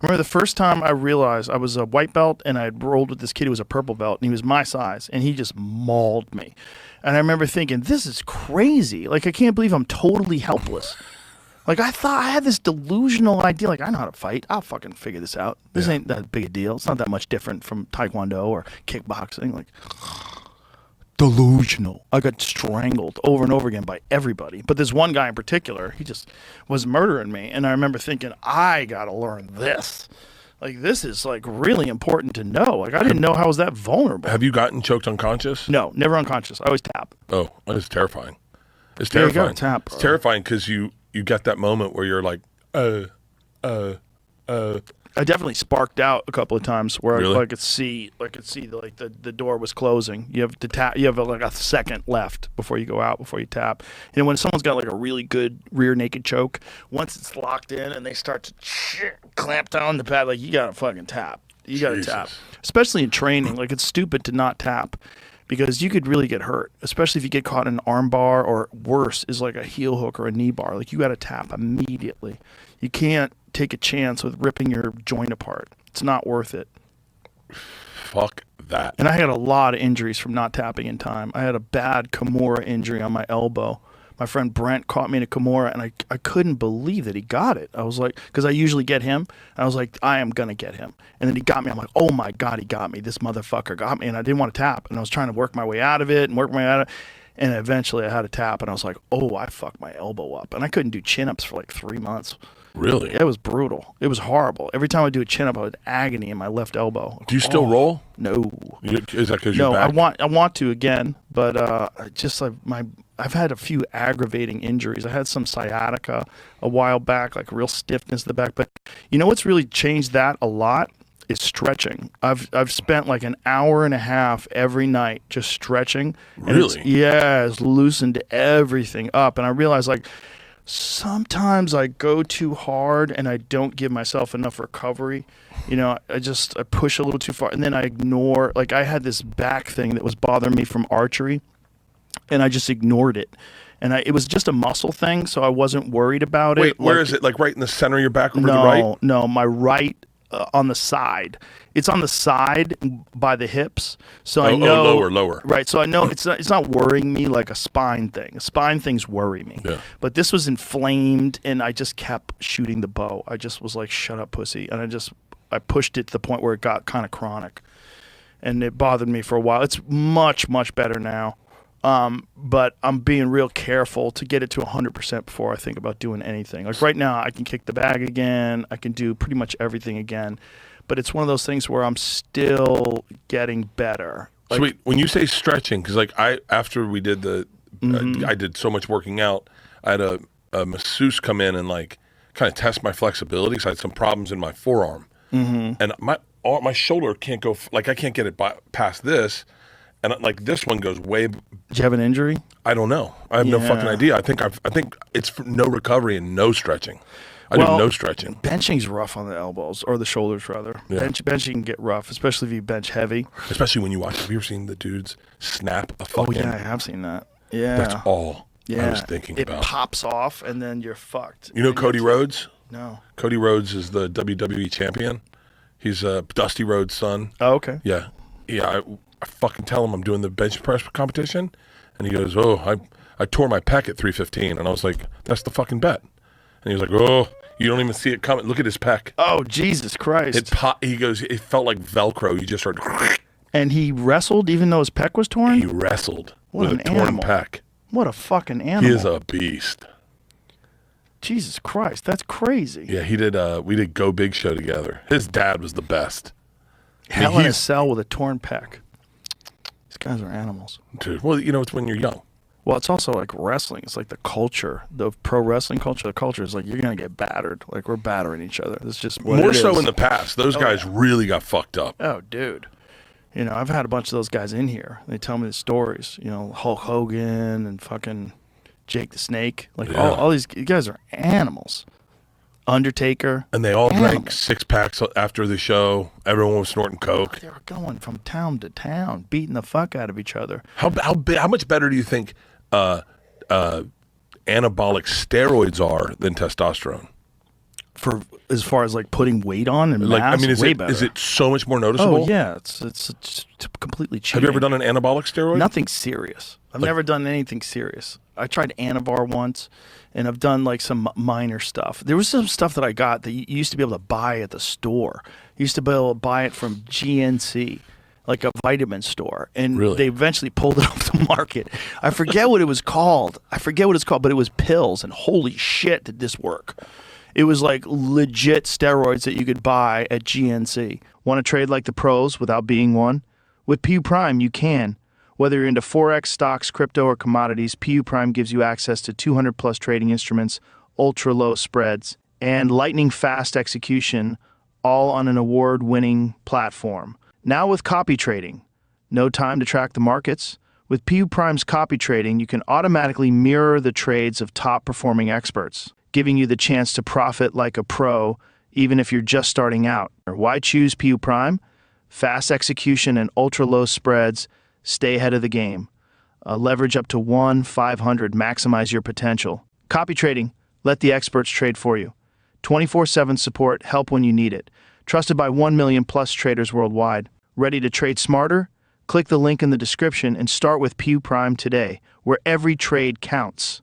remember the first time I realized I was a white belt and I had rolled with this kid who was a purple belt, and he was my size, and he just mauled me. And I remember thinking, this is crazy. Like, I can't believe I'm totally helpless. Like, I thought I had this delusional idea, like, I know how to fight. I'll fucking figure this out. This ain't that big a deal. It's not that much different from Taekwondo or kickboxing. Like, delusional. I got strangled over and over again by everybody. But this one guy in particular, he just was murdering me. And I remember thinking, I got to learn this. Like, this is, like, really important to know. Like, I didn't know I was that vulnerable. Have you gotten choked unconscious? No, never unconscious. I always tap. Oh, it's terrifying. It's There you terrifying. go, tap. It's terrifying because you get that moment where you're like, I definitely sparked out a couple of times where Really? I could see the door was closing. You have to tap. You have like a second left before you go out, before you tap. And when someone's got like a really good rear naked choke, once it's locked in and they start to clamp down the pad, like you gotta fucking tap. You gotta tap, especially in training. Like, it's stupid to not tap, because you could really get hurt, especially if you get caught in an arm bar, or worse is like a heel hook or a knee bar. Like, you got to tap immediately. You can't take a chance with ripping your joint apart. It's not worth it. Fuck that. And I had a lot of injuries from not tapping in time. I had a bad Kimura injury on my elbow. My friend Brent caught me in a Kimura, and I couldn't believe that he got it. I was like, because I usually get him. And I was like, I am going to get him. And then he got me. I'm like, oh my God, he got me. This motherfucker got me. And I didn't want to tap. And I was trying to work my way out of it and work my way out of it. And eventually I had to tap, and I was like, oh, I fucked my elbow up. And I couldn't do chin-ups for like 3 months. Really? It was brutal. It was horrible. Every time I do a chin-up, I had agony in my left elbow. Do you still roll? No. Is that because you're back? No, I want to again, but I've had a few aggravating injuries. I had some sciatica a while back, like real stiffness in the back. But you know what's really changed that a lot is stretching. I've spent like an hour and a half every night just stretching. And Really? It's loosened everything up. And I realized, like, sometimes I go too hard and I don't give myself enough recovery. You know, I push a little too far, and then I ignore. Like, I had this back thing that was bothering me from archery, and I just ignored it. And it was just a muscle thing, so I wasn't worried about it. Wait, where is it? Like right in the center of your back, over the right? No, my right on the side. It's on the side by the hips. So I know lower. Right. So I know it's not worrying me like a spine thing. Spine things worry me. Yeah. But this was inflamed, and I just kept shooting the bow. I just was like, shut up, pussy. And I pushed it to the point where it got kind of chronic. And it bothered me for a while. It's much, much better now. But I'm being real careful to get it to 100% before I think about doing anything. Like right now, I can kick the bag again. I can do pretty much everything again. But it's one of those things where I'm still getting better. Like, So wait, when you say stretching, because like after we did I did so much working out, I had a masseuse come in and like kind of test my flexibility because I had some problems in my forearm. And my shoulder can't go, like I can't get it past this. And like this one goes way. Did you have an injury? I don't know. I have no fucking idea. I think it's no recovery and no stretching. I do no stretching. Benching's rough on the elbows, or the shoulders rather. Yeah. Benching can get rough, especially if you bench heavy. Especially when you watch. Have you ever seen the dudes snap a fucking? Oh yeah, I have seen that. Yeah. That's all I was thinking about. It pops off and then you're fucked. You know Cody Rhodes? No. Cody Rhodes is the WWE champion. He's Dusty Rhodes' son. Oh, okay. Yeah. I fucking tell him I'm doing the bench press competition, and he goes, "Oh, I tore my pec at 315," and I was like, "That's the fucking bet." And he was like, "Oh, you don't even see it coming. Look at his pec." Oh, Jesus Christ! He goes, "It felt like Velcro. You just heard." And he wrestled even though his pec was torn. He wrestled What with an a torn animal. pec. What a fucking animal! He is a beast. Jesus Christ, that's crazy. Yeah, he did. We did Go Big Show together. His dad was the best. Hell in a cell with a torn pec. These guys are animals. Dude, well, you know, it's when you're young. Well, it's also like wrestling. It's like the culture, the pro wrestling culture. The culture is like, you're going to get battered. Like, we're battering each other. It's just what More it so is. in the past. Those guys really got fucked up. Oh, dude. You know, I've had a bunch of those guys in here. They tell me the stories. You know, Hulk Hogan and fucking Jake the Snake. Like, all these guys are animals. Undertaker. And they all drank 6-packs after the show. Everyone was snorting coke. They were going from town to town, beating the fuck out of each other. How much better do you think anabolic steroids are than testosterone? for as far as like putting weight on and Like, mass, I mean, is way it better. is it so much more noticeable? Oh yeah, it's completely cheating. Have you ever done an anabolic steroid? Nothing serious. I've never done anything serious. I tried Anavar once, and I've done like some minor stuff. There was some stuff that I got that you used to be able to buy at the store. You used to be able to buy it from GNC, like a vitamin store, and Really? they eventually pulled it off the market. I forget what it was called. But it was pills, and holy shit, did this work. It was like legit steroids that you could buy at GNC. Want to trade like the pros without being one? With PU Prime, you can. Whether you're into Forex, stocks, crypto, or commodities, PU Prime gives you access to 200 plus trading instruments, ultra low spreads, and lightning fast execution, all on an award-winning platform. Now with copy trading, no time to track the markets. With PU Prime's copy trading, you can automatically mirror the trades of top-performing experts, giving you the chance to profit like a pro, even if you're just starting out. Why choose PU Prime? Fast execution and ultra-low spreads. Stay ahead of the game. Leverage up to 1/500. Maximize your potential. Copy trading. Let the experts trade for you. 24/7 support. Help when you need it. Trusted by 1 million plus traders worldwide. Ready to trade smarter? Click the link in the description and start with PU Prime today, where every trade counts.